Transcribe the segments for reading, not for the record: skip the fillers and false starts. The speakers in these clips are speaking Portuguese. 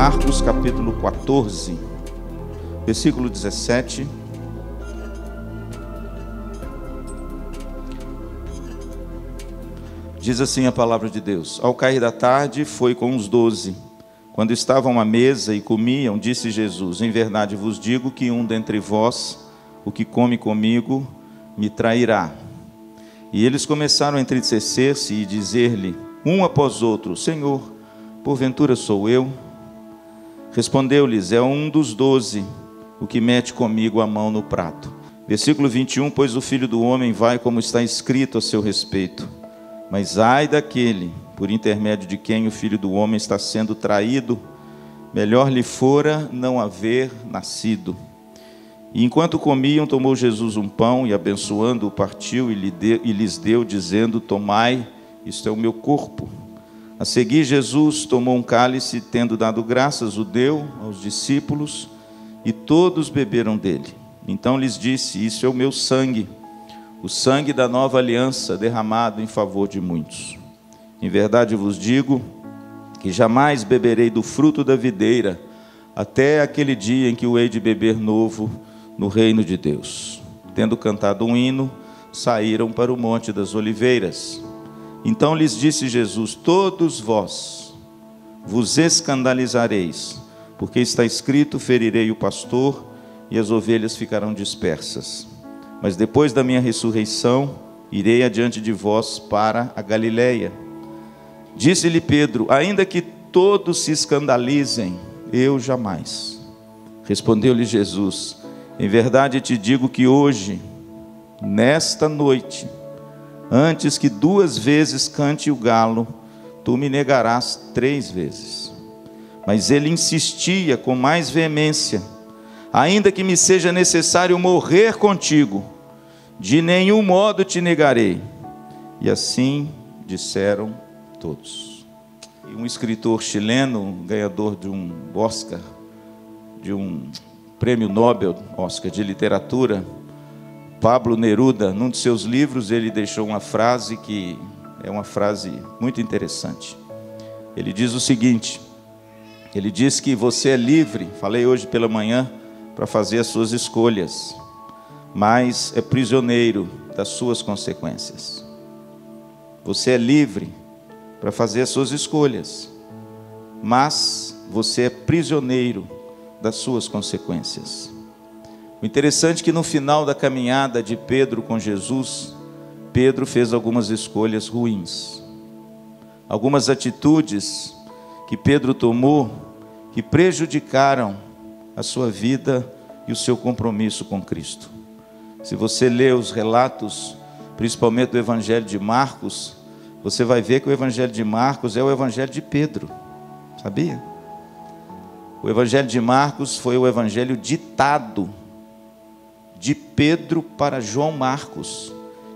Marcos capítulo 14, versículo 17. Diz assim a palavra de Deus: Ao cair da tarde, foi com os 12. Quando estavam à mesa e comiam, disse Jesus: Em verdade vos digo que um dentre vós, o que come comigo, me trairá. E eles começaram a entristecer-se e dizer-lhe, um após outro: Senhor, porventura sou eu? Respondeu-lhes: É um dos 12, o que mete comigo a mão no prato. Versículo 21, pois o Filho do Homem vai como está escrito a seu respeito. Mas ai daquele, por intermédio de quem o Filho do Homem está sendo traído, melhor lhe fora não haver nascido. E enquanto comiam, tomou Jesus um pão e, abençoando-o, partiu e lhes deu, dizendo: Tomai, isto é o meu corpo. A seguir, Jesus tomou um cálice, tendo dado graças, o deu aos discípulos, e todos beberam dele. Então lhes disse: Isso é o meu sangue, o sangue da nova aliança, derramado em favor de muitos. Em verdade vos digo que jamais beberei do fruto da videira, até aquele dia em que o hei de beber novo no reino de Deus. Tendo cantado um hino, saíram para o Monte das Oliveiras. Então lhes disse Jesus: Todos vós vos escandalizareis, porque está escrito: ferirei o pastor e as ovelhas ficarão dispersas. Mas depois da minha ressurreição, irei adiante de vós para a Galileia. Disse-lhe Pedro: Ainda que todos se escandalizem, eu jamais. Respondeu-lhe Jesus: Em verdade te digo que hoje, nesta noite, antes que 2 vezes cante o galo, tu me negarás 3 vezes. Mas ele insistia com mais veemência: Ainda que me seja necessário morrer contigo, de nenhum modo te negarei. E assim disseram todos. E um escritor chileno, ganhador de um Oscar, de um prêmio Nobel Oscar de literatura, Pablo Neruda, num de seus livros, ele deixou uma frase que é uma frase muito interessante. Ele diz o seguinte: ele diz que você é livre, falei hoje pela manhã, para fazer as suas escolhas, mas é prisioneiro das suas consequências. Você é livre para fazer as suas escolhas, mas você é prisioneiro das suas consequências. O interessante é que no final da caminhada de Pedro com Jesus, Pedro fez algumas escolhas ruins. Algumas atitudes que Pedro tomou que prejudicaram a sua vida e o seu compromisso com Cristo. Se você ler os relatos, principalmente do Evangelho de Marcos, você vai ver que o Evangelho de Marcos é o Evangelho de Pedro. Sabia? O Evangelho de Marcos foi o Evangelho ditado de Pedro para João Marcos.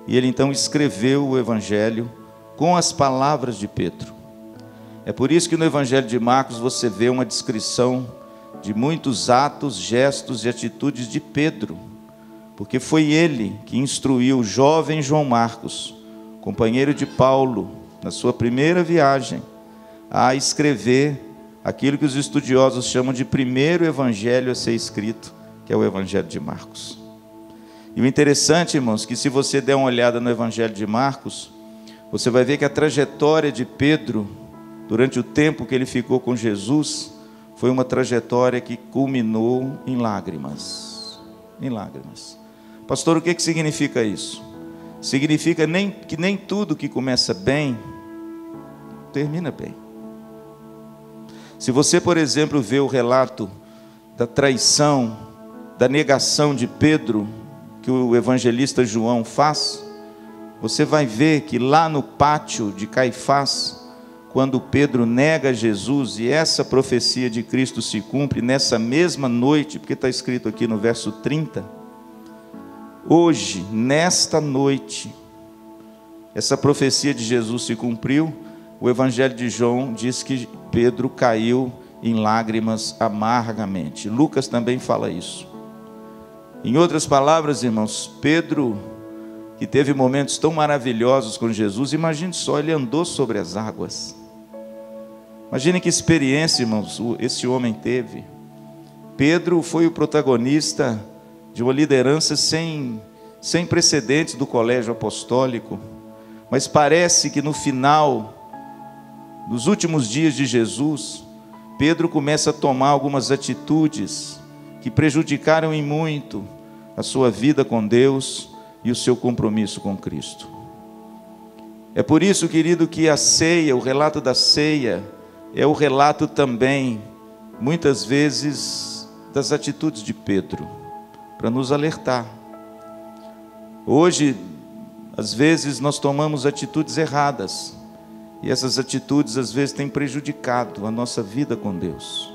E ele então escreveu o Evangelho com as palavras de Pedro. É por isso que no Evangelho de Marcos você vê uma descrição de muitos atos, gestos e atitudes de Pedro, porque foi ele que instruiu o jovem João Marcos, companheiro de Paulo, na sua primeira viagem, a escrever aquilo que os estudiosos chamam de primeiro evangelho a ser escrito, que é o Evangelho de Marcos. E o interessante, irmãos, que se você der uma olhada no Evangelho de Marcos, você vai ver que a trajetória de Pedro, durante o tempo que ele ficou com Jesus, foi uma trajetória que culminou em lágrimas. Em lágrimas. Pastor, o que significa isso? Significa que nem tudo que começa bem, termina bem. Se você, por exemplo, vê o relato da traição, da negação de Pedro, que o evangelista João faz, você vai ver que lá no pátio de Caifás, quando Pedro nega Jesus, e essa profecia de Cristo se cumpre nessa mesma noite, porque está escrito aqui no verso 30, hoje, nesta noite, essa profecia de Jesus se cumpriu. O Evangelho de João diz que Pedro caiu em lágrimas amargamente. Lucas também fala isso. Em outras palavras, irmãos, Pedro, que teve momentos tão maravilhosos com Jesus, imagine só, ele andou sobre as águas. Imagine que experiência, irmãos, esse homem teve. Pedro foi o protagonista de uma liderança sem precedentes do colégio apostólico, mas parece que no final, nos últimos dias de Jesus, Pedro começa a tomar algumas atitudes que prejudicaram em muito a sua vida com Deus e o seu compromisso com Cristo. É por isso, querido, que a ceia, o relato da ceia, é o relato também, muitas vezes, das atitudes de Pedro, para nos alertar. Hoje, às vezes, nós tomamos atitudes erradas, e essas atitudes, às vezes, têm prejudicado a nossa vida com Deus,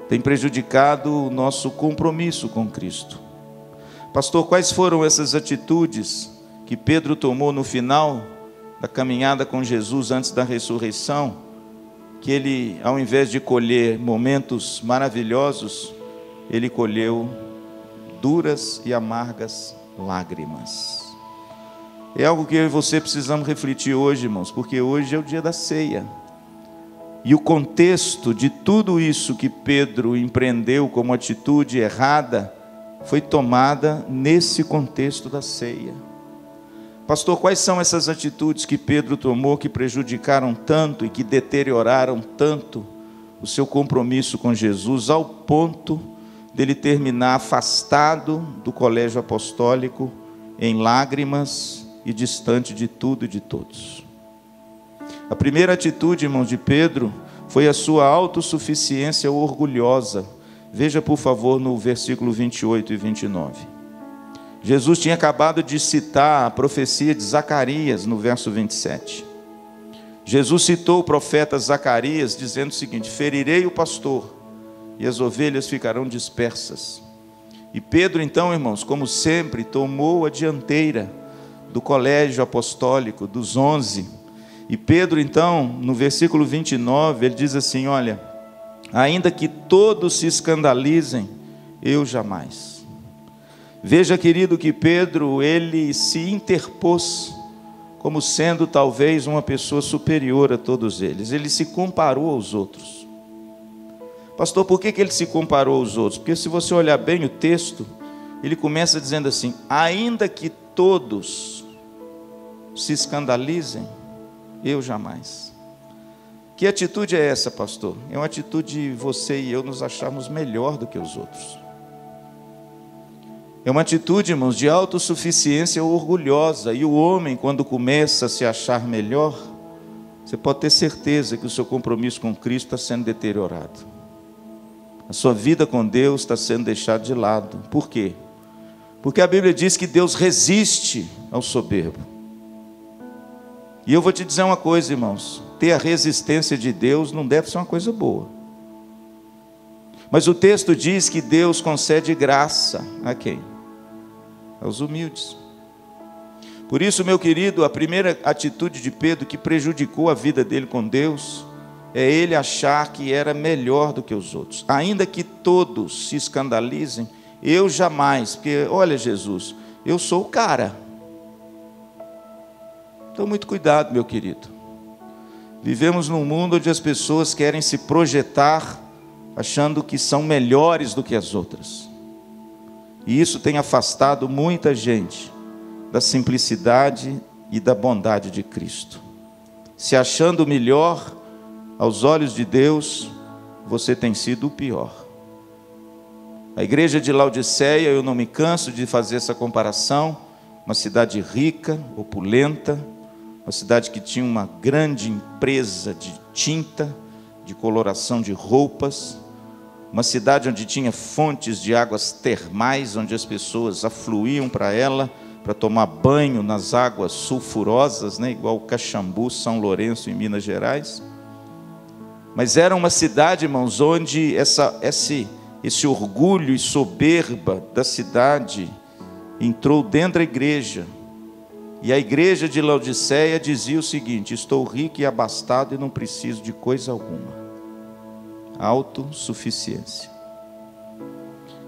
têm prejudicado o nosso compromisso com Cristo. Pastor, quais foram essas atitudes que Pedro tomou no final da caminhada com Jesus antes da ressurreição, que ele, ao invés de colher momentos maravilhosos, ele colheu duras e amargas lágrimas? É algo que eu e você precisamos refletir hoje, irmãos, porque hoje é o dia da ceia. E o contexto de tudo isso que Pedro empreendeu como atitude errada, foi tomada nesse contexto da ceia. Pastor, quais são essas atitudes que Pedro tomou que prejudicaram tanto e que deterioraram tanto o seu compromisso com Jesus, ao ponto dele terminar afastado do colégio apostólico, em lágrimas e distante de tudo e de todos? A primeira atitude, irmãos, de Pedro foi a sua autossuficiência orgulhosa. Veja, por favor, no versículo 28 e 29. Jesus tinha acabado de citar a profecia de Zacarias, no verso 27. Jesus citou o profeta Zacarias, dizendo o seguinte: ferirei o pastor, e as ovelhas ficarão dispersas. E Pedro, então, irmãos, como sempre, tomou a dianteira do colégio apostólico, dos 11. E Pedro, então, no versículo 29, ele diz assim: olha, ainda que todos se escandalizem, eu jamais. Veja, querido, que Pedro, ele se interpôs como sendo talvez uma pessoa superior a todos eles. Ele se comparou aos outros. Pastor, por que ele se comparou aos outros? Porque se você olhar bem o texto, ele começa dizendo assim: ainda que todos se escandalizem, eu jamais. Que atitude é essa, pastor? É uma atitude de você e eu nos acharmos melhor do que os outros. É uma atitude, irmãos, de autossuficiência orgulhosa. E o homem, quando começa a se achar melhor, você pode ter certeza que o seu compromisso com Cristo está sendo deteriorado. A sua vida com Deus está sendo deixada de lado. Por quê? Porque a Bíblia diz que Deus resiste ao soberbo. E eu vou te dizer uma coisa, irmãos: ter a resistência de Deus não deve ser uma coisa boa. Mas o texto diz que Deus concede graça a quem? Aos humildes. Por isso, meu querido, a primeira atitude de Pedro que prejudicou a vida dele com Deus é ele achar que era melhor do que os outros. Ainda que todos se escandalizem, eu jamais, porque olha, Jesus, eu sou o cara. Então, muito cuidado, meu querido. Vivemos num mundo onde as pessoas querem se projetar achando que são melhores do que as outras. E isso tem afastado muita gente da simplicidade e da bondade de Cristo. Se achando melhor, aos olhos de Deus, você tem sido o pior. A igreja de Laodiceia, eu não me canso de fazer essa comparação, uma cidade rica, opulenta, uma cidade que tinha uma grande empresa de tinta, de coloração de roupas, uma cidade onde tinha fontes de águas termais, onde as pessoas afluíam para ela, para tomar banho nas águas sulfurosas, né? Igual Caxambu, São Lourenço, em Minas Gerais. Mas era uma cidade, irmãos, onde esse orgulho e soberba da cidade entrou dentro da igreja. E a igreja de Laodiceia dizia o seguinte: estou rico e abastado e não preciso de coisa alguma. Autossuficiência.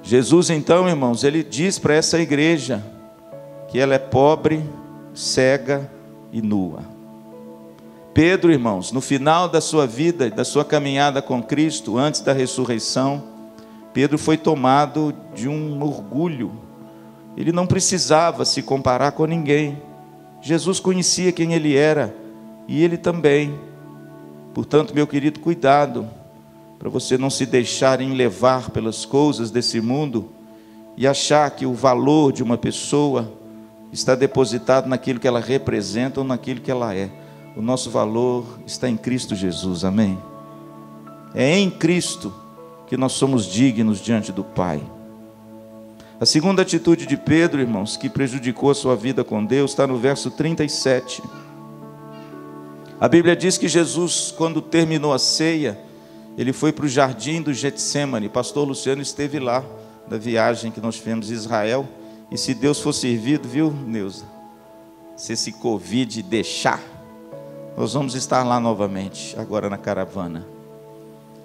Jesus, então, irmãos, ele diz para essa igreja que ela é pobre, cega e nua. Pedro, irmãos, no final da sua vida, da sua caminhada com Cristo, antes da ressurreição, Pedro foi tomado de um orgulho. Ele não precisava se comparar com ninguém. Jesus conhecia quem ele era e ele também. Portanto, meu querido, cuidado para você não se deixar levar pelas coisas desse mundo e achar que o valor de uma pessoa está depositado naquilo que ela representa ou naquilo que ela é. O nosso valor está em Cristo Jesus, amém? É em Cristo que nós somos dignos diante do Pai. A segunda atitude de Pedro, irmãos, que prejudicou a sua vida com Deus, está no verso 37. A Bíblia diz que Jesus, quando terminou a ceia, ele foi para o jardim do Getsêmani. Pastor Luciano esteve lá, da viagem que nós fizemos em Israel. E se Deus for servido, viu, Neuza? Se esse Covid deixar, nós vamos estar lá novamente, agora na caravana.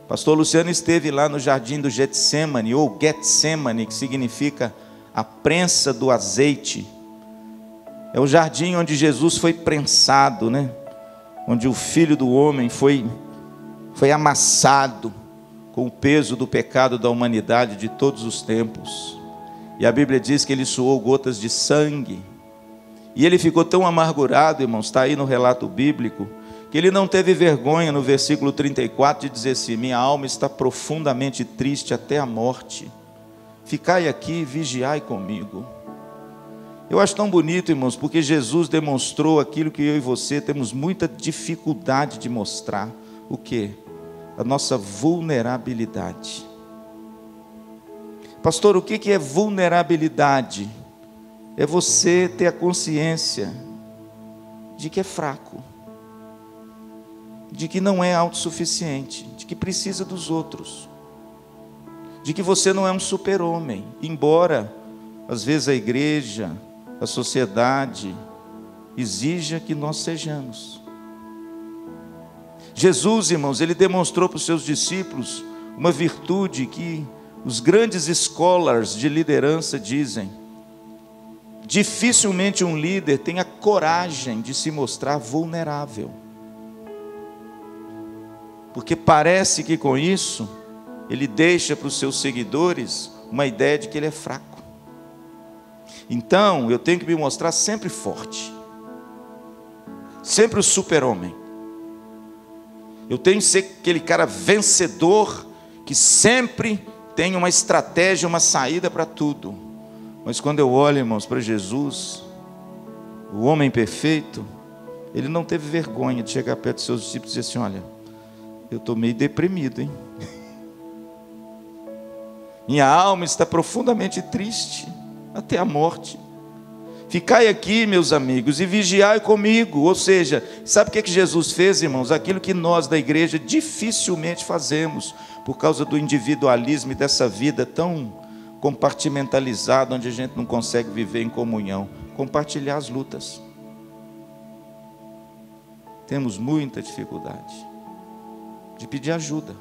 Pastor Luciano esteve lá no jardim do Getsêmani, ou Getsemane, que significa a prensa do azeite. É o jardim onde Jesus foi prensado, né? Onde o Filho do Homem foi amassado com o peso do pecado da humanidade de todos os tempos. E a Bíblia diz que ele suou gotas de sangue. E ele ficou tão amargurado, irmãos, está aí no relato bíblico, que ele não teve vergonha, no versículo 34, de dizer assim: minha alma está profundamente triste até a morte. Ficai aqui e vigiai comigo. Eu acho tão bonito, irmãos, porque Jesus demonstrou aquilo que eu e você temos muita dificuldade de mostrar. O quê? A nossa vulnerabilidade. Pastor, o que é vulnerabilidade? É você ter a consciência de que é fraco, de que não é autossuficiente, de que precisa dos outros, de que você não é um super-homem, embora às vezes a igreja, a sociedade exija que nós sejamos. Jesus, irmãos, ele demonstrou para os seus discípulos uma virtude que os grandes scholars de liderança dizem: dificilmente um líder tem a coragem de se mostrar vulnerável, porque parece que com isso ele deixa para os seus seguidores uma ideia de que ele é fraco. Então eu tenho que me mostrar sempre forte, sempre o super-homem. Eu tenho que ser aquele cara vencedor que sempre tem uma estratégia, uma saída para tudo. Mas quando eu olho, irmãos, para Jesus, o homem perfeito, ele não teve vergonha de chegar perto dos seus discípulos e dizer assim: olha, eu estou meio deprimido, hein? Minha alma está profundamente triste até a morte. Ficai aqui, meus amigos, e vigiai comigo. Ou seja, sabe o que Jesus fez, irmãos? Aquilo que nós da igreja dificilmente fazemos, por causa do individualismo e dessa vida tão compartimentalizada, onde a gente não consegue viver em comunhão. Compartilhar as lutas. Temos muita dificuldade de pedir ajuda.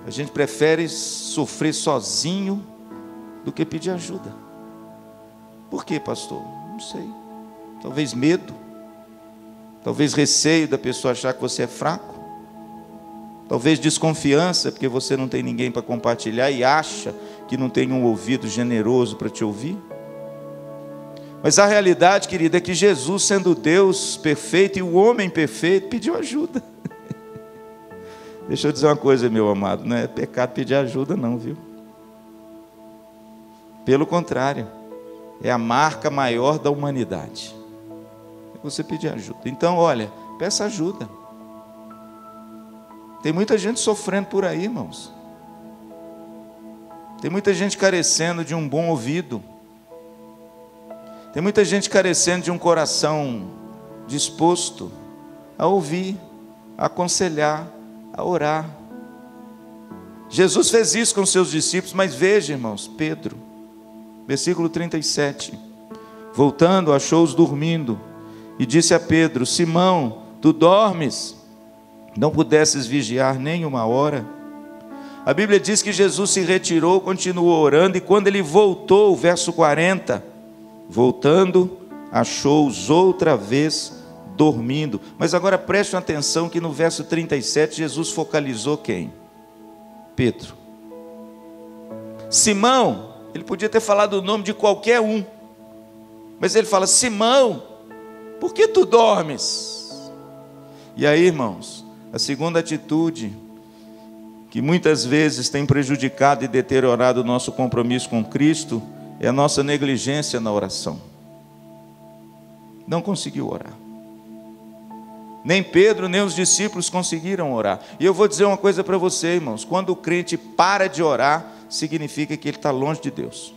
A gente prefere sofrer sozinho do que pedir ajuda. Por quê, pastor? Não sei. Talvez medo. Talvez receio da pessoa achar que você é fraco. Talvez desconfiança, porque você não tem ninguém para compartilhar e acha que não tem um ouvido generoso para te ouvir. Mas a realidade, querida, é que Jesus, sendo Deus perfeito e o homem perfeito, pediu ajuda. Deixa eu dizer uma coisa, meu amado, não é pecado pedir ajuda não, viu? Pelo contrário, é a marca maior da humanidade. É você pedir ajuda. Então, olha, peça ajuda. Tem muita gente sofrendo por aí, irmãos. Tem muita gente carecendo de um bom ouvido. Tem muita gente carecendo de um coração disposto a ouvir, a aconselhar, a orar. Jesus fez isso com seus discípulos, mas veja, irmãos, Pedro, versículo 37, voltando, achou-os dormindo, e disse a Pedro: Simão, tu dormes? Não pudesses vigiar nem uma hora? A Bíblia diz que Jesus se retirou, continuou orando, e quando ele voltou, verso 40, voltando, achou-os outra vez dormindo. Mas agora prestem atenção que no verso 37, Jesus focalizou quem? Pedro. Simão, ele podia ter falado o nome de qualquer um, mas ele fala: Simão, por que tu dormes? E aí, irmãos, a segunda atitude que muitas vezes tem prejudicado e deteriorado o nosso compromisso com Cristo é a nossa negligência na oração. Não conseguiu orar. Nem Pedro, nem os discípulos conseguiram orar. E eu vou dizer uma coisa para você, irmãos: quando o crente para de orar, significa que ele está longe de Deus.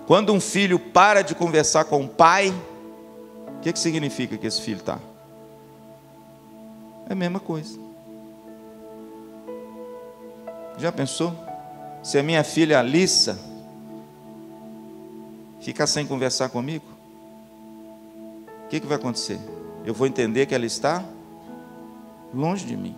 Quando um filho para de conversar com o pai, o que significa que esse filho está? É a mesma coisa. Já pensou? Se a minha filha Alissa ficar sem conversar comigo, o que vai acontecer? Eu vou entender que ela está longe de mim.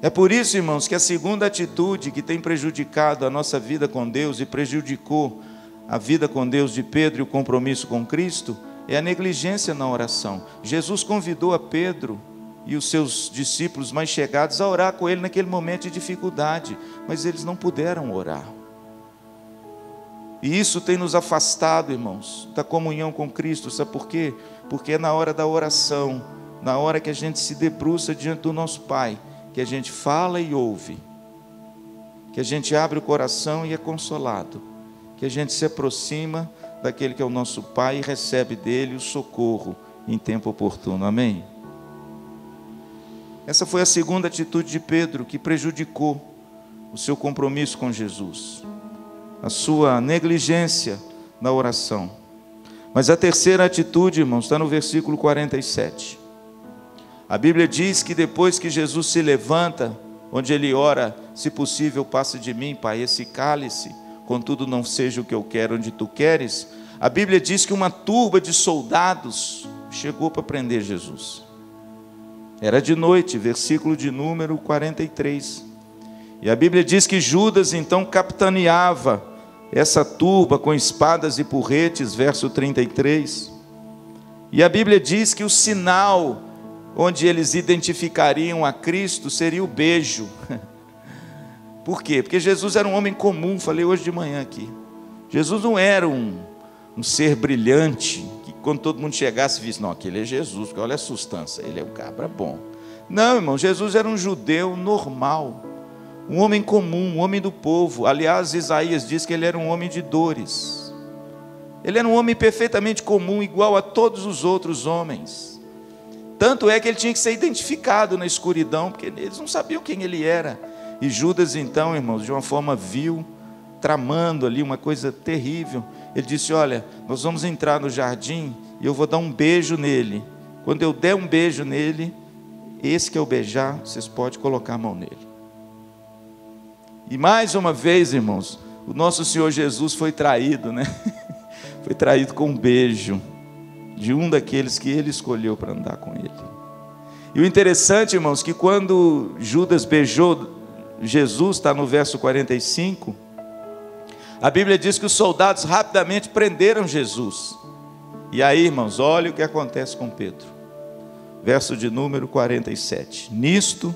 É por isso, irmãos, que a segunda atitude que tem prejudicado a nossa vida com Deus e prejudicou a vida com Deus de Pedro e o compromisso com Cristo é a negligência na oração. Jesus convidou a Pedro e os seus discípulos mais chegados a orar com ele naquele momento de dificuldade, mas eles não puderam orar. E isso tem nos afastado, irmãos, da comunhão com Cristo. Sabe por quê? Porque é na hora da oração, na hora que a gente se debruça diante do nosso Pai, que a gente fala e ouve, que a gente abre o coração e é consolado, que a gente se aproxima daquele que é o nosso Pai e recebe dele o socorro em tempo oportuno. Amém? Essa foi a segunda atitude de Pedro que prejudicou o seu compromisso com Jesus, a sua negligência na oração. Mas a terceira atitude, irmãos, está no versículo 47. A Bíblia diz que depois que Jesus se levanta, onde ele ora: se possível, passa de mim, Pai, esse cálice, contudo não seja o que eu quero, onde tu queres. A Bíblia diz que uma turba de soldados chegou para prender Jesus. Era de noite, versículo de número 43. E a Bíblia diz que Judas então capitaneava essa turba com espadas e porretes, verso 33. E a Bíblia diz que o sinal onde eles identificariam a Cristo seria o beijo. Por quê? Porque Jesus era um homem comum, falei hoje de manhã aqui. Jesus não era um ser brilhante, que quando todo mundo chegasse, visse: não, aquele é Jesus, porque olha a sustância, ele é um cabra bom. Não, irmão, Jesus era um judeu normal, um homem comum, um homem do povo. Aliás, Isaías diz que ele era um homem de dores. Ele era um homem perfeitamente comum, igual a todos os outros homens. Tanto é que ele tinha que ser identificado na escuridão, porque eles não sabiam quem ele era. E Judas então, irmãos, de uma forma vil, tramando ali uma coisa terrível, ele disse: olha, nós vamos entrar no jardim e eu vou dar um beijo nele. Quando eu der um beijo nele, esse que eu beijar, vocês podem colocar a mão nele. E mais uma vez, irmãos, o nosso Senhor Jesus foi traído, né? Foi traído com um beijo de um daqueles que ele escolheu para andar com ele. E o interessante, irmãos, que quando Judas beijou Jesus, está no verso 45, a Bíblia diz que os soldados rapidamente prenderam Jesus. E aí, irmãos, olha o que acontece com Pedro. Verso de número 47. Nisto,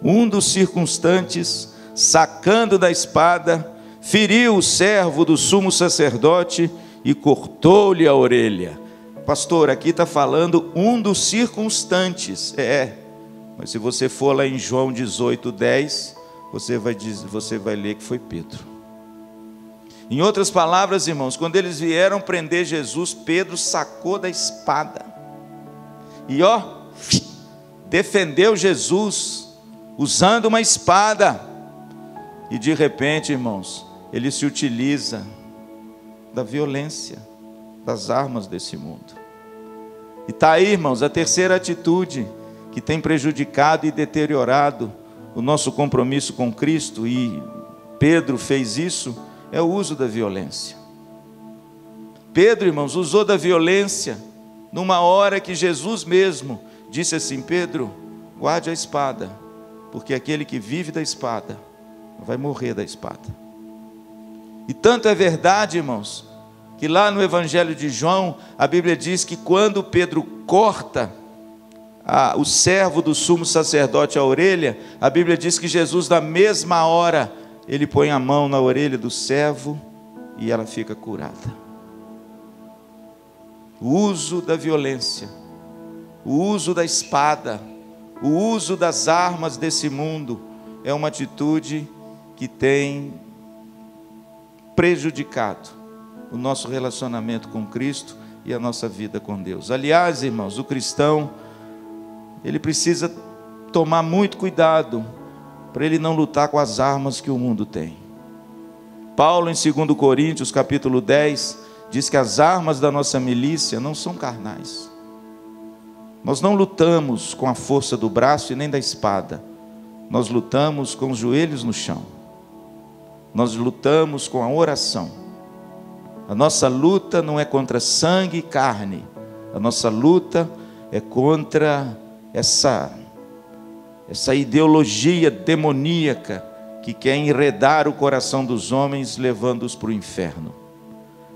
um dos circunstantes, sacando da espada, feriu o servo do sumo sacerdote e cortou-lhe a orelha. Pastor, aqui está falando um dos circunstantes. Mas se você for lá em João 18:10, você vai ler que foi Pedro. Em outras palavras, irmãos, quando eles vieram prender Jesus, Pedro sacou da espada e defendeu Jesus usando uma espada. E de repente, irmãos, ele se utiliza da violência, das armas desse mundo. E está aí, irmãos, a terceira atitude que tem prejudicado e deteriorado o nosso compromisso com Cristo, e Pedro fez isso, é o uso da violência. Pedro, irmãos, usou da violência numa hora que Jesus mesmo disse assim: Pedro, guarde a espada, porque aquele que vive da espada vai morrer da espada. E tanto é verdade, irmãos, que lá no Evangelho de João, a Bíblia diz que quando Pedro corta o servo do sumo sacerdote a orelha, a Bíblia diz que Jesus, na mesma hora, ele põe a mão na orelha do servo e ela fica curada. O uso da violência, o uso da espada, o uso das armas desse mundo é uma atitude que tem prejudicado o nosso relacionamento com Cristo e a nossa vida com Deus. Aliás, irmãos, o cristão, ele precisa tomar muito cuidado para ele não lutar com as armas que o mundo tem. Paulo, em 2 Coríntios, capítulo 10, diz que as armas da nossa milícia não são carnais. Nós não lutamos com a força do braço e nem da espada. Nós lutamos com os joelhos no chão. Nós lutamos com a oração. A nossa luta não é contra sangue e carne. A nossa luta é contra essa ideologia demoníaca que quer enredar o coração dos homens, levando-os para o inferno.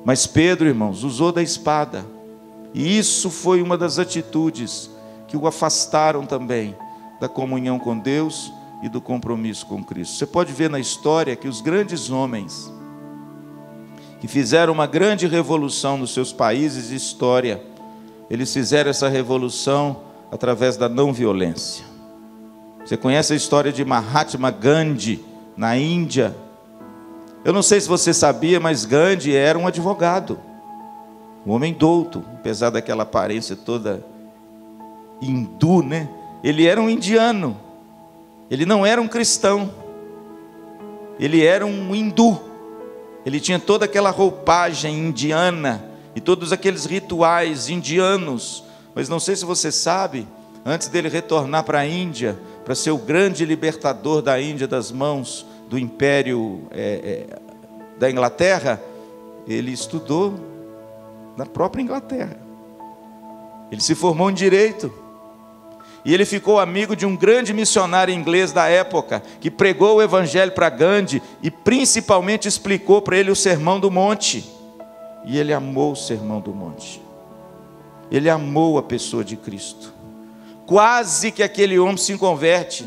Mas Pedro, irmãos, usou da espada. E isso foi uma das atitudes que o afastaram também da comunhão com Deus e do compromisso com Cristo. Você pode ver na história que os grandes homens que fizeram uma grande revolução nos seus países e história, eles fizeram essa revolução através da não violência. Você conhece a história de Mahatma Gandhi, na Índia? Eu não sei se você sabia, mas Gandhi era um advogado, um homem douto, apesar daquela aparência toda hindu, né? Ele era um indiano, ele não era um cristão, ele era um hindu, ele tinha toda aquela roupagem indiana, e todos aqueles rituais indianos, mas não sei se você sabe, antes dele retornar para a Índia, para ser o grande libertador da Índia das mãos do Império da Inglaterra, ele estudou na própria Inglaterra. Ele se formou em Direito. E ele ficou amigo de um grande missionário inglês da época, que pregou o Evangelho para Gandhi e principalmente explicou para ele o Sermão do Monte. E ele amou o Sermão do Monte. Ele amou a pessoa de Cristo. Quase que aquele homem se converte.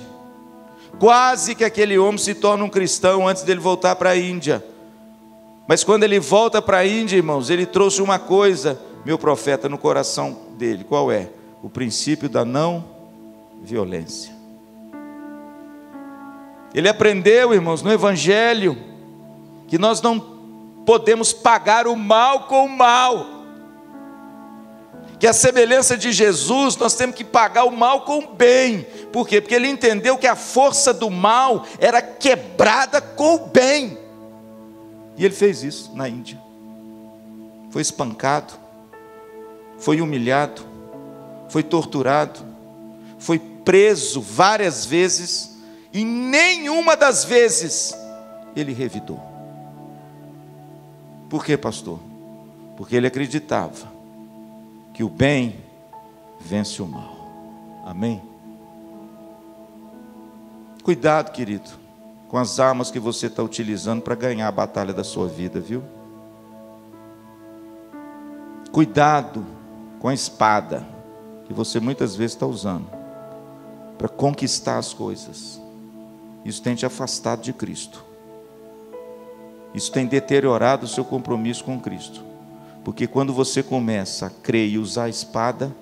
Quase que aquele homem se torna um cristão antes dele voltar para a Índia. Mas quando ele volta para a Índia, irmãos, ele trouxe uma coisa, meu profeta, no coração dele. Qual é? O princípio da não violência. Ele aprendeu, irmãos, no Evangelho, que nós não podemos pagar o mal com o mal. Que a semelhança de Jesus, nós temos que pagar o mal com o bem. Por quê? Porque ele entendeu que a força do mal era quebrada com o bem. E ele fez isso na Índia. Foi espancado, foi humilhado, foi torturado, foi preso várias vezes, e nenhuma das vezes ele revidou. Por quê, pastor? Porque ele acreditava que o bem vence o mal. Amém? Cuidado, querido, com as armas que você está utilizando para ganhar a batalha da sua vida, viu? Cuidado com a espada que você muitas vezes está usando para conquistar as coisas. Isso tem te afastado de Cristo. Isso tem deteriorado o seu compromisso com Cristo. Porque quando você começa a crer e usar a espada,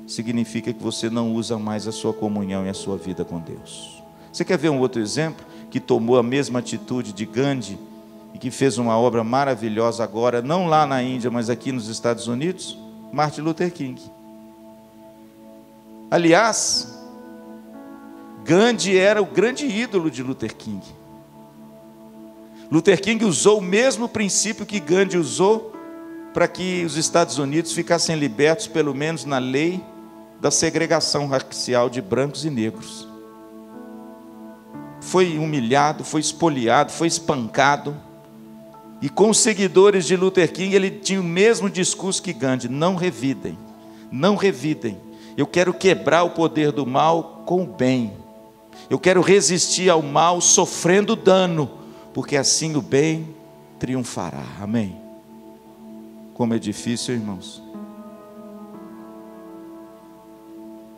significa que você não usa mais a sua comunhão e a sua vida com Deus. Você quer ver um outro exemplo que tomou a mesma atitude de Gandhi e que fez uma obra maravilhosa agora, não lá na Índia, mas aqui nos Estados Unidos? Martin Luther King. Aliás, Gandhi era o grande ídolo de Luther King. Luther King usou o mesmo princípio que Gandhi usou para que os Estados Unidos ficassem libertos, pelo menos na lei da segregação racial de brancos e negros. Foi humilhado, foi espoliado, foi espancado. E com os seguidores de Luther King, ele tinha o mesmo discurso que Gandhi: não revidem, não revidem. Eu quero quebrar o poder do mal com o bem. Eu quero resistir ao mal sofrendo dano, porque assim o bem triunfará. Amém? Como é difícil, irmãos.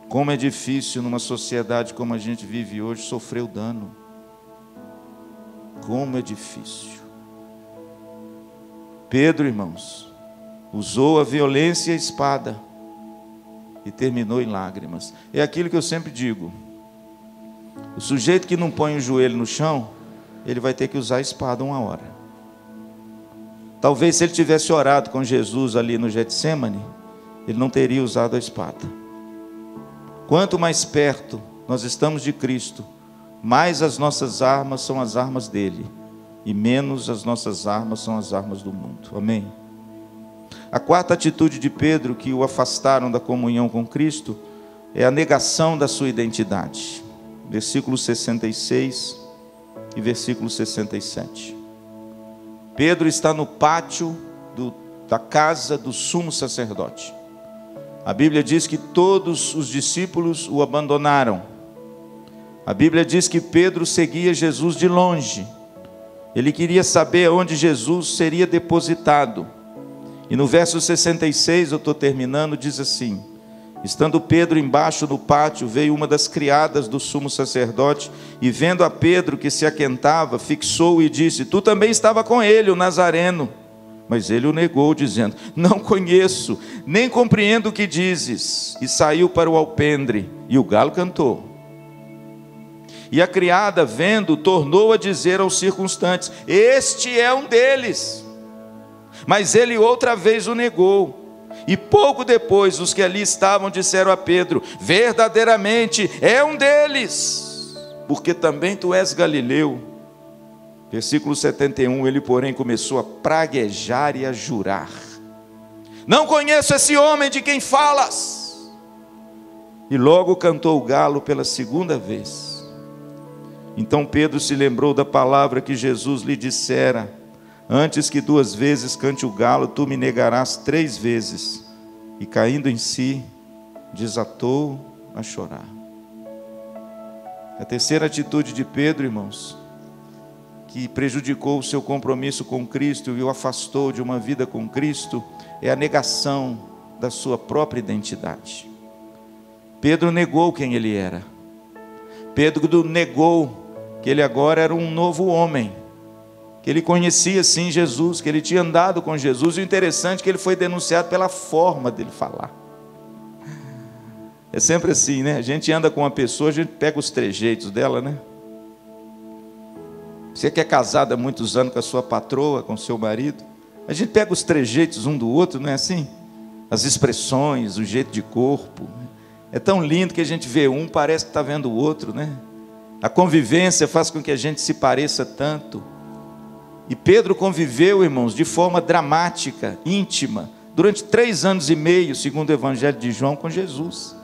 Como é difícil numa sociedade como a gente vive hoje sofrer o dano. Como é difícil. Pedro, irmãos, usou a violência e a espada e terminou em lágrimas. É aquilo que eu sempre digo: o sujeito que não põe o joelho no chão, ele vai ter que usar a espada uma hora. Talvez se ele tivesse orado com Jesus ali no Getsemane, ele não teria usado a espada. Quanto mais perto nós estamos de Cristo, mais as nossas armas são as armas dele, e menos as nossas armas são as armas do mundo. Amém? A quarta atitude de Pedro, que o afastaram da comunhão com Cristo, é a negação da sua identidade. Versículo 66 e versículo 67. Pedro está no pátio da casa do sumo sacerdote. A Bíblia diz que todos os discípulos o abandonaram. A Bíblia diz que Pedro seguia Jesus de longe. Ele queria saber onde Jesus seria depositado. E no verso 66, eu estou terminando, diz assim: estando Pedro embaixo no pátio, veio uma das criadas do sumo sacerdote, e vendo a Pedro que se aquentava, fixou-o e disse: tu também estava com ele, o Nazareno. Mas ele o negou, dizendo: não conheço, nem compreendo o que dizes. E saiu para o alpendre, e o galo cantou. E a criada, vendo, tornou a dizer aos circunstantes: este é um deles. Mas ele outra vez o negou. E pouco depois, os que ali estavam disseram a Pedro: verdadeiramente é um deles, porque também tu és galileu. Versículo 71, ele porém começou a praguejar e a jurar: não conheço esse homem de quem falas. E logo cantou o galo pela segunda vez. Então Pedro se lembrou da palavra que Jesus lhe dissera: antes que 2 vezes cante o galo, tu me negarás 3 vezes. E caindo em si, desatou a chorar. A terceira atitude de Pedro, irmãos, que prejudicou o seu compromisso com Cristo e o afastou de uma vida com Cristo, é a negação da sua própria identidade. Pedro negou quem ele era. Pedro negou que ele agora era um novo homem, que ele conhecia sim Jesus, que ele tinha andado com Jesus. E o interessante é que ele foi denunciado pela forma dele falar. É sempre assim, né? A gente anda com uma pessoa, a gente pega os trejeitos dela, né? Você que é casado há muitos anos com a sua patroa, com o seu marido, a gente pega os trejeitos um do outro, não é assim? As expressões, o jeito de corpo. É tão lindo que a gente vê um, parece que está vendo o outro, né? A convivência faz com que a gente se pareça tanto. E Pedro conviveu, irmãos, de forma dramática, íntima, durante 3 anos e meio, segundo o Evangelho de João, com Jesus.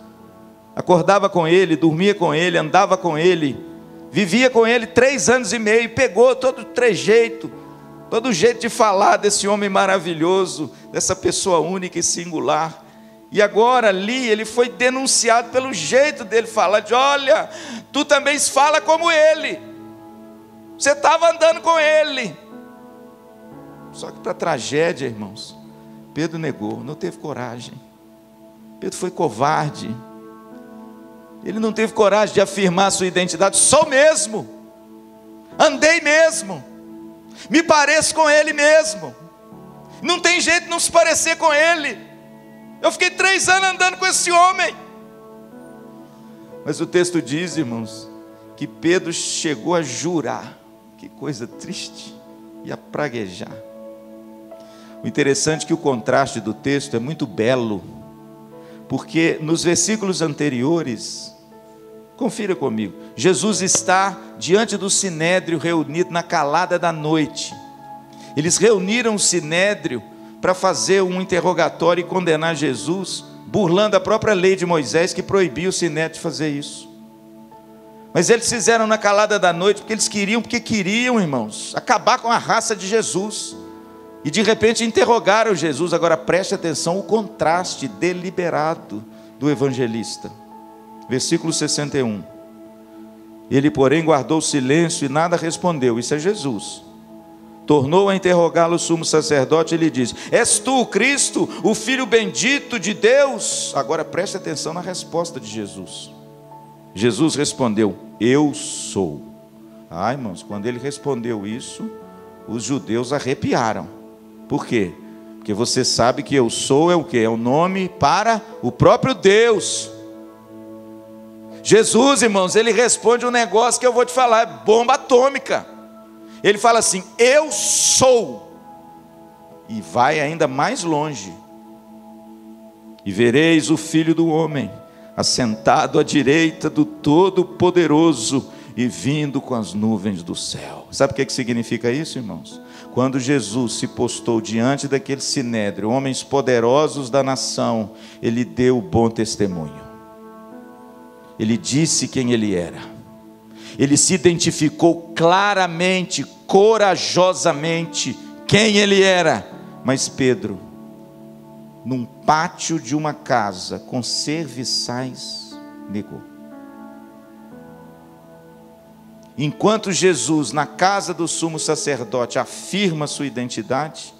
Acordava com ele, dormia com ele, andava com ele, vivia com ele 3 anos e meio, pegou todo o trejeito, todo o jeito de falar desse homem maravilhoso, dessa pessoa única e singular. E agora ali ele foi denunciado pelo jeito dele falar, de olha, tu também fala como ele, você estava andando com ele. Só que para a tragédia, irmãos, Pedro negou, não teve coragem. Pedro foi covarde. Ele não teve coragem de afirmar a sua identidade. Sou mesmo, andei mesmo, me pareço com ele mesmo, não tem jeito de não se parecer com ele. Eu fiquei 3 anos andando com esse homem. Mas o texto diz, irmãos, que Pedro chegou a jurar. Que coisa triste. E a praguejar. O interessante é que o contraste do texto é muito belo, porque nos versículos anteriores, confira comigo, Jesus está diante do sinédrio reunido na calada da noite. Eles reuniram o sinédrio para fazer um interrogatório e condenar Jesus, burlando a própria lei de Moisés, que proibia o sinédrio de fazer isso. Mas eles fizeram na calada da noite porque queriam, irmãos, acabar com a raça de Jesus. E de repente interrogaram Jesus. Agora preste atenção, o contraste deliberado do evangelista. Versículo 61. Ele, porém, guardou silêncio e nada respondeu. Isso é Jesus. Tornou a interrogá-lo o sumo sacerdote e lhe disse: és tu o Cristo, o Filho bendito de Deus? Agora preste atenção na resposta de Jesus. Jesus respondeu: eu sou. Irmãos, quando ele respondeu isso, os judeus arrepiaram. Por quê? Porque você sabe que eu sou é o quê? É o nome para o próprio Deus. Jesus, irmãos, ele responde um negócio que eu vou te falar, é bomba atômica. Ele fala assim: eu sou. E vai ainda mais longe. E vereis o Filho do Homem assentado à direita do Todo-Poderoso e vindo com as nuvens do céu. Sabe o que significa isso, irmãos? Quando Jesus se postou diante daquele sinédrio, homens poderosos da nação, ele deu bom testemunho. Ele disse quem ele era. Ele se identificou claramente, corajosamente, quem ele era. Mas Pedro, num pátio de uma casa com serviçais, negou. Enquanto Jesus, na casa do sumo sacerdote, afirma sua identidade,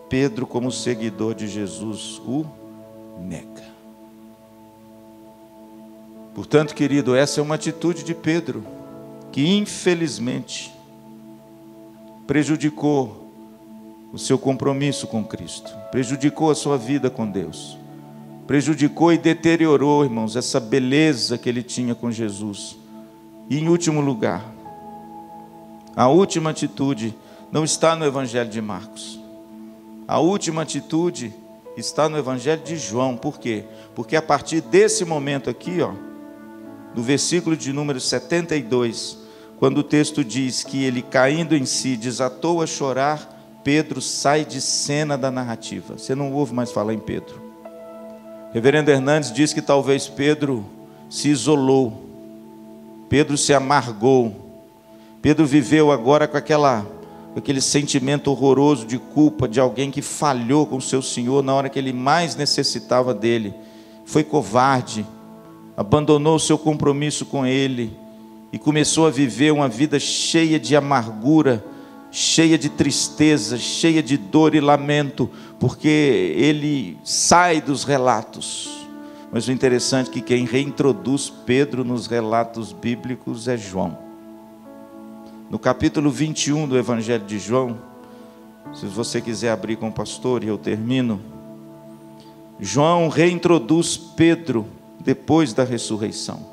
Pedro, como seguidor de Jesus, o nega. Portanto, querido, essa é uma atitude de Pedro, que infelizmente prejudicou o seu compromisso com Cristo, prejudicou a sua vida com Deus, prejudicou e deteriorou, irmãos, essa beleza que ele tinha com Jesus. E em último lugar, a última atitude não está no Evangelho de Marcos. A última atitude está no Evangelho de João. Por quê? Porque a partir desse momento aqui, no versículo de número 72, quando o texto diz que ele, caindo em si, desatou a chorar, Pedro sai de cena da narrativa. Você não ouve mais falar em Pedro. Reverendo Hernandes diz que talvez Pedro se isolou, Pedro se amargou, Pedro viveu agora com aquele sentimento horroroso de culpa de alguém que falhou com o seu Senhor na hora que ele mais necessitava dele, foi covarde, abandonou o seu compromisso com ele e começou a viver uma vida cheia de amargura, cheia de tristeza, cheia de dor e lamento, porque ele sai dos relatos. Mas o interessante é que quem reintroduz Pedro nos relatos bíblicos é João. No capítulo 21 do Evangelho de João, se você quiser abrir com o pastor e eu termino, João reintroduz Pedro depois da ressurreição.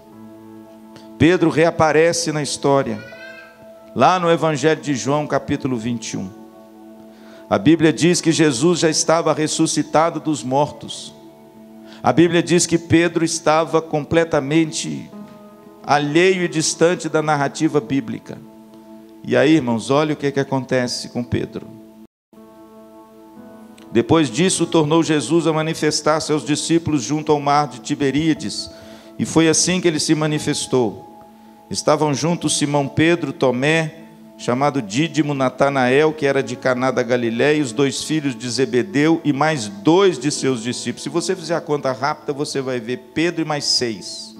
Pedro reaparece na história, lá no Evangelho de João, capítulo 21. A Bíblia diz que Jesus já estava ressuscitado dos mortos. A Bíblia diz que Pedro estava completamente alheio e distante da narrativa bíblica. E aí, irmãos, olha o que acontece com Pedro. Depois disso, tornou Jesus a manifestar seus discípulos junto ao mar de Tiberíades, e foi assim que ele se manifestou. Estavam juntos Simão Pedro, Tomé, chamado Dídimo, Natanael, que era de Caná da Galiléia, e os 2 filhos de Zebedeu, e mais 2 de seus discípulos. Se você fizer a conta rápida, você vai ver Pedro e mais 6.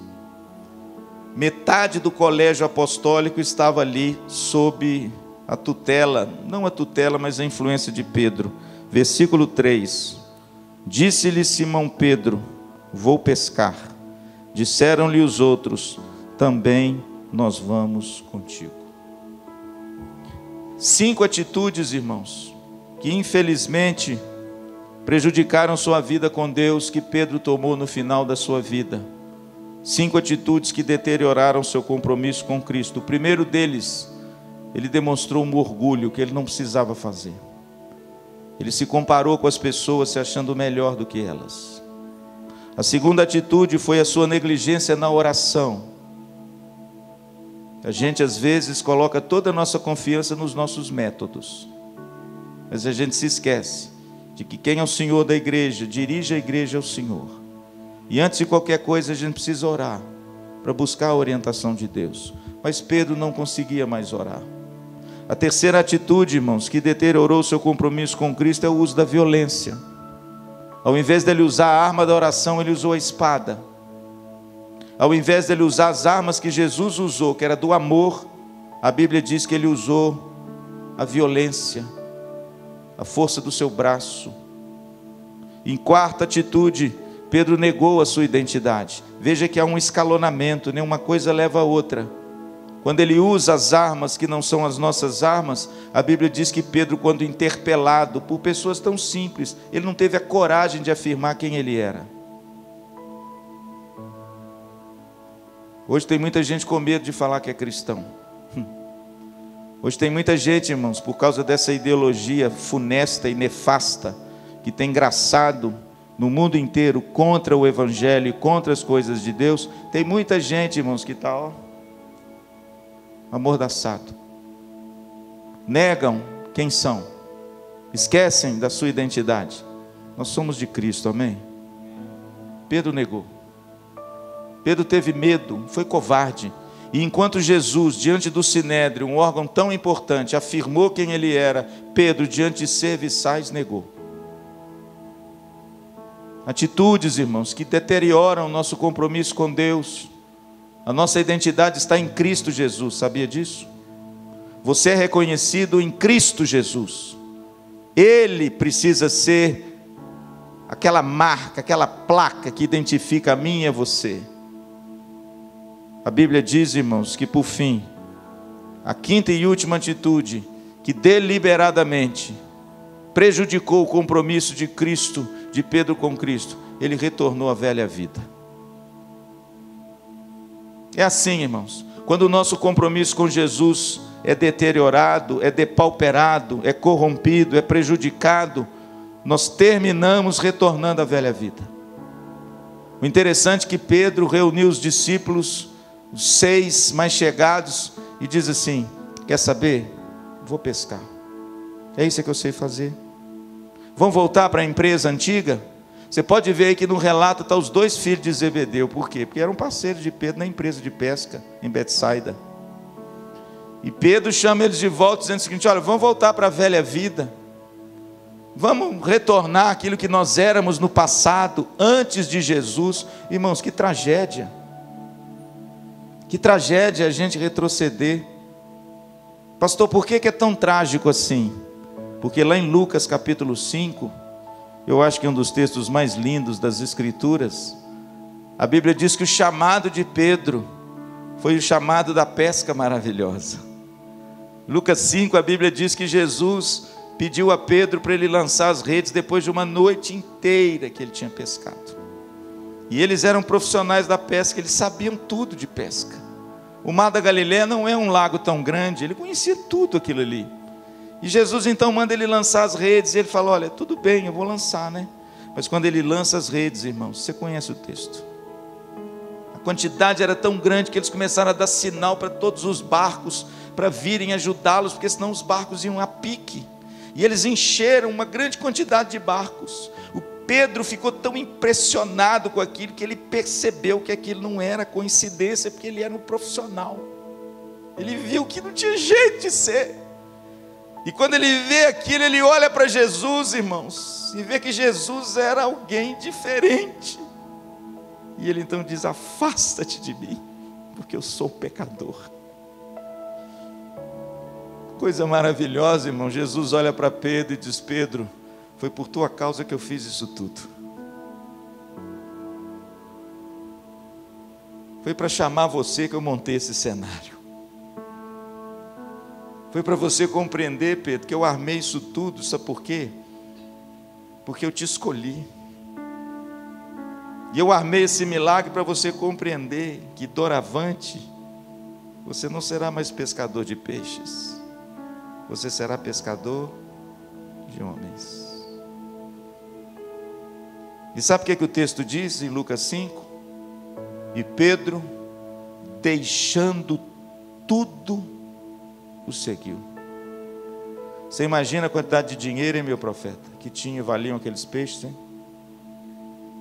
Metade do colégio apostólico estava ali sob a tutela, não a tutela, mas a influência de Pedro. Versículo 3. Disse-lhe Simão Pedro: vou pescar. Disseram-lhe os outros: também nós vamos contigo. 5 atitudes, irmãos, que infelizmente prejudicaram sua vida com Deus, que Pedro tomou no final da sua vida. 5 atitudes que deterioraram seu compromisso com Cristo. O primeiro deles, ele demonstrou um orgulho que ele não precisava fazer. Ele se comparou com as pessoas se achando melhor do que elas. A segunda atitude foi a sua negligência na oração. A gente às vezes coloca toda a nossa confiança nos nossos métodos, mas a gente se esquece de que quem é o Senhor da igreja, dirige a igreja ao Senhor. E antes de qualquer coisa a gente precisa orar, para buscar a orientação de Deus. Mas Pedro não conseguia mais orar. A terceira atitude, irmãos, que deteriorou seu compromisso com Cristo é o uso da violência. Ao invés dele usar a arma da oração, ele usou a espada. Ao invés dele usar as armas que Jesus usou, que era do amor, a Bíblia diz que ele usou a violência, a força do seu braço. Em quarta atitude, Pedro negou a sua identidade. Veja que há um escalonamento, né? Uma coisa leva a outra. Quando ele usa as armas que não são as nossas armas, a Bíblia diz que Pedro, quando interpelado por pessoas tão simples, ele não teve a coragem de afirmar quem ele era. Hoje tem muita gente com medo de falar que é cristão. Hoje tem muita gente, irmãos, por causa dessa ideologia funesta e nefasta, que tem engraçado no mundo inteiro contra o Evangelho e contra as coisas de Deus. Tem muita gente, irmãos, que está amordaçado. Negam quem são. Esquecem da sua identidade. Nós somos de Cristo, amém? Pedro negou. Pedro teve medo, foi covarde. E enquanto Jesus, diante do Sinédrio, um órgão tão importante, afirmou quem ele era, Pedro, diante de serviçais, negou. Atitudes, irmãos, que deterioram o nosso compromisso com Deus. A nossa identidade está em Cristo Jesus, sabia disso? Você é reconhecido em Cristo Jesus. Ele precisa ser aquela marca, aquela placa que identifica a mim e a você. A Bíblia diz, irmãos, que por fim, a quinta e última atitude, que deliberadamente prejudicou o compromisso de Cristo, de Pedro com Cristo, ele retornou à velha vida. É assim, irmãos, quando o nosso compromisso com Jesus é deteriorado, é depauperado, é corrompido, é prejudicado, nós terminamos retornando à velha vida. O interessante é que Pedro reuniu os discípulos, os 6 mais chegados, e diz assim: quer saber? Vou pescar. É isso que eu sei fazer. Vamos voltar para a empresa antiga? Você pode ver aí que no relato estão os 2 filhos de Zebedeu. Por quê? Porque eram parceiros de Pedro na empresa de pesca em Betsaida. E Pedro chama eles de volta, dizendo o seguinte: olha, vamos voltar para a velha vida. Vamos retornar àquilo que nós éramos no passado, antes de Jesus. Irmãos, que tragédia. Que tragédia a gente retroceder. Pastor, por que é tão trágico assim? Porque lá em Lucas capítulo 5, eu acho que é um dos textos mais lindos das Escrituras, a Bíblia diz que o chamado de Pedro foi o chamado da pesca maravilhosa. Lucas 5, a Bíblia diz que Jesus pediu a Pedro para ele lançar as redes depois de uma noite inteira que ele tinha pescado. E eles eram profissionais da pesca, eles sabiam tudo de pesca. O mar da Galileia não é um lago tão grande, ele conhecia tudo aquilo ali. E Jesus então manda ele lançar as redes, e ele fala: olha, tudo bem, eu vou lançar, né? Mas quando ele lança as redes, irmãos, você conhece o texto. A quantidade era tão grande que eles começaram a dar sinal para todos os barcos, para virem ajudá-los, porque senão os barcos iam a pique. E eles encheram uma grande quantidade de barcos. Pedro ficou tão impressionado com aquilo que ele percebeu que aquilo não era coincidência, porque ele era um profissional. Ele viu que não tinha jeito de ser. E quando ele vê aquilo, ele olha para Jesus, irmãos, e vê que Jesus era alguém diferente. E ele então diz: afasta-te de mim, porque eu sou pecador. Coisa maravilhosa, irmão. Jesus olha para Pedro e diz: Pedro, foi por tua causa que eu fiz isso tudo. Foi para chamar você que eu montei esse cenário. Foi para você compreender, Pedro, que eu armei isso tudo. Sabe por quê? Porque eu te escolhi. E eu armei esse milagre para você compreender que doravante você não será mais pescador de peixes. Você será pescador de homens. E sabe o que o texto diz em Lucas 5? E Pedro, deixando tudo, o seguiu. Você imagina a quantidade de dinheiro, hein, meu profeta, que valiam aqueles peixes, hein?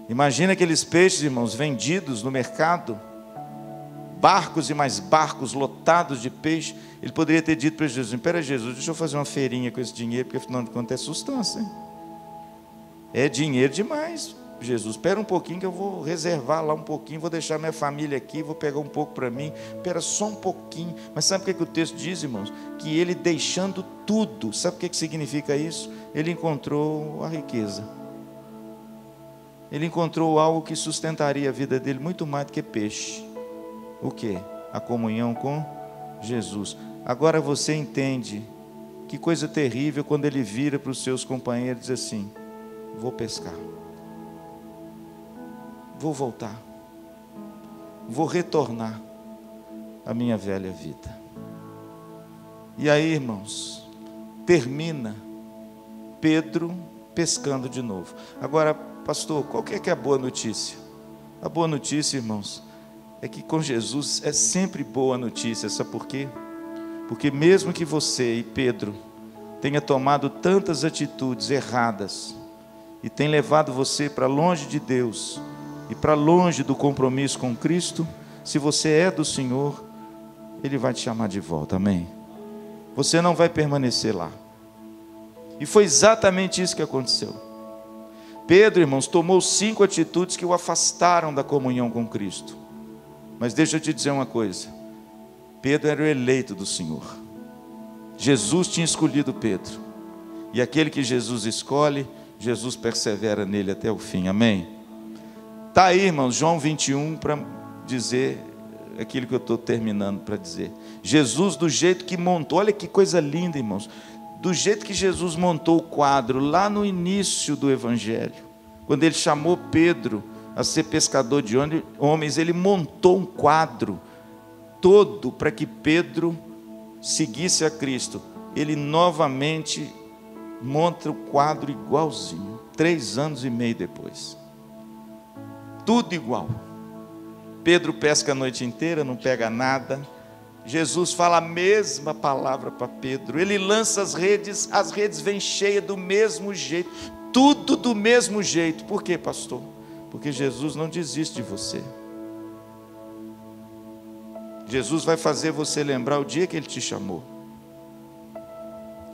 Imagina aqueles peixes, irmãos, vendidos no mercado, barcos e mais barcos lotados de peixe. Ele poderia ter dito para Jesus: espera, Jesus, deixa eu fazer uma feirinha com esse dinheiro, porque afinal de contas é sustância, hein? É dinheiro demais Jesus, espera um pouquinho que eu vou reservar lá um pouquinho, vou deixar minha família aqui, vou pegar um pouco para mim, espera só um pouquinho. Mas sabe o que o texto diz, irmãos? Que ele deixando tudo, sabe o que significa isso? Ele encontrou a riqueza, ele encontrou algo que sustentaria a vida dele muito mais do que peixe. O que? A comunhão com Jesus. Agora você entende que coisa terrível quando ele vira para os seus companheiros e diz assim: vou pescar, vou voltar, vou retornar à minha velha vida. E aí, irmãos, termina Pedro pescando de novo. Agora, pastor, qual que é a boa notícia? A boa notícia, irmãos, é que com Jesus é sempre boa notícia. Sabe por quê? Porque mesmo que você e Pedro tenha tomado tantas atitudes erradas e tem levado você para longe de Deus e para longe do compromisso com Cristo, se você é do Senhor, Ele vai te chamar de volta, amém? Você não vai permanecer lá. E foi exatamente isso que aconteceu. Pedro, irmãos, tomou 5 atitudes que o afastaram da comunhão com Cristo. Mas deixa eu te dizer uma coisa: Pedro era o eleito do Senhor. Jesus tinha escolhido Pedro, e aquele que Jesus escolhe, Jesus persevera nele até o fim, amém? Está aí, irmãos, João 21, para dizer aquilo que eu estou terminando para dizer. Jesus, do jeito que montou, olha que coisa linda, irmãos, do jeito que Jesus montou o quadro, lá no início do Evangelho, quando ele chamou Pedro a ser pescador de homens, ele montou um quadro todo para que Pedro seguisse a Cristo. Ele novamente monta o quadro igualzinho, 3 anos e meio depois, tudo igual. Pedro pesca a noite inteira, não pega nada. Jesus fala a mesma palavra para Pedro, ele lança as redes vêm cheias do mesmo jeito, tudo do mesmo jeito. Por quê, pastor? Porque Jesus não desiste de você. Jesus vai fazer você lembrar o dia que Ele te chamou.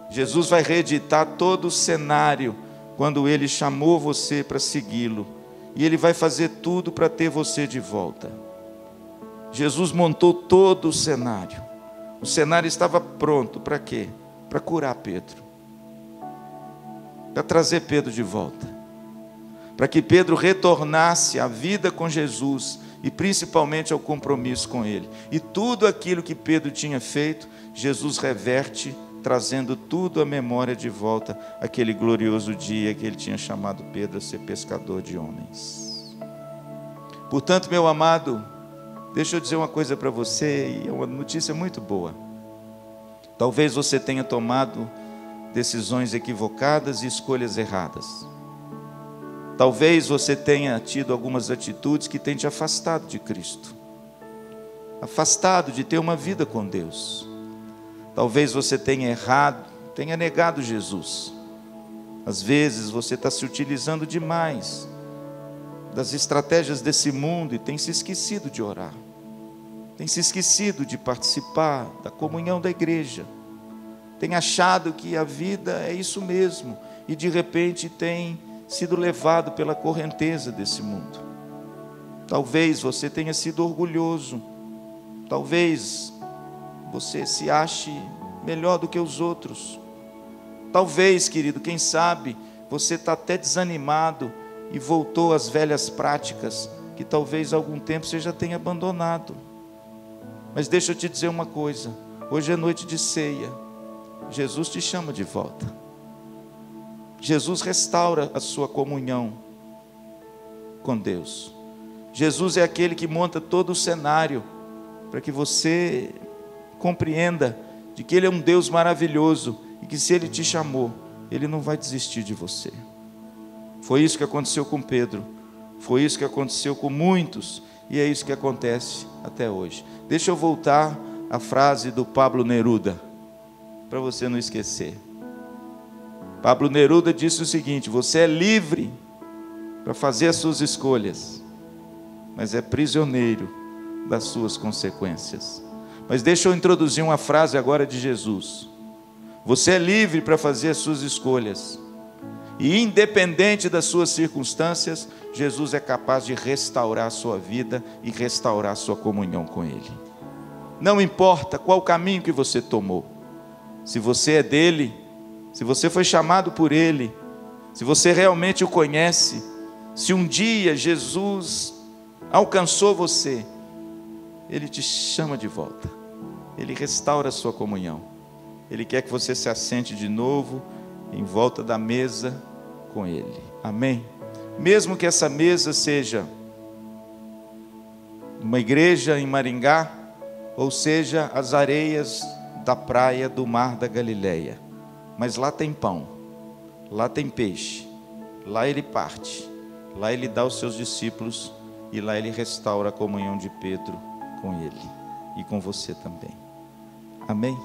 Jesus vai reeditar todo o cenário quando Ele chamou você para segui-lo. E Ele vai fazer tudo para ter você de volta. Jesus montou todo o cenário. O cenário estava pronto para quê? Para curar Pedro, para trazer Pedro de volta, para que Pedro retornasse à vida com Jesus e principalmente ao compromisso com Ele. E tudo aquilo que Pedro tinha feito, Jesus reverte, trazendo tudo à memória de volta, aquele glorioso dia que Ele tinha chamado Pedro a ser pescador de homens. Portanto, meu amado, deixa eu dizer uma coisa para você, e é uma notícia muito boa. Talvez você tenha tomado decisões equivocadas e escolhas erradas. Talvez você tenha tido algumas atitudes que têm te afastado de Cristo, afastado de ter uma vida com Deus. Talvez você tenha errado, tenha negado Jesus. Às vezes você está se utilizando demais das estratégias desse mundo e tem se esquecido de orar, tem se esquecido de participar da comunhão da igreja, tem achado que a vida é isso mesmo e de repente tem sido levado pela correnteza desse mundo. Talvez você tenha sido orgulhoso, talvez você se ache melhor do que os outros. Talvez, querido, quem sabe, você está até desanimado e voltou às velhas práticas que talvez há algum tempo você já tenha abandonado. Mas deixa eu te dizer uma coisa, hoje é noite de ceia, Jesus te chama de volta. Jesus restaura a sua comunhão com Deus. Jesus é aquele que monta todo o cenário para que você compreenda de que Ele é um Deus maravilhoso e que se Ele te chamou, Ele não vai desistir de você. Foi isso que aconteceu com Pedro, foi isso que aconteceu com muitos e é isso que acontece até hoje. Deixa eu voltar à frase do Pablo Neruda, para você não esquecer. Pablo Neruda disse o seguinte: você é livre para fazer as suas escolhas, mas é prisioneiro das suas consequências. Mas deixa eu introduzir uma frase agora de Jesus. Você é livre para fazer as suas escolhas, e independente das suas circunstâncias, Jesus é capaz de restaurar a sua vida e restaurar a sua comunhão com Ele. Não importa qual caminho que você tomou, se você é dele, se você foi chamado por Ele, se você realmente o conhece, se um dia Jesus alcançou você, Ele te chama de volta, Ele restaura a sua comunhão, Ele quer que você se assente de novo em volta da mesa com Ele, amém? Mesmo que essa mesa seja uma igreja em Maringá, ou seja, as areias da praia do mar da Galileia, mas lá tem pão, lá tem peixe, lá Ele parte, lá Ele dá aos seus discípulos, e lá Ele restaura a comunhão de Pedro com Ele, e com você também, amém?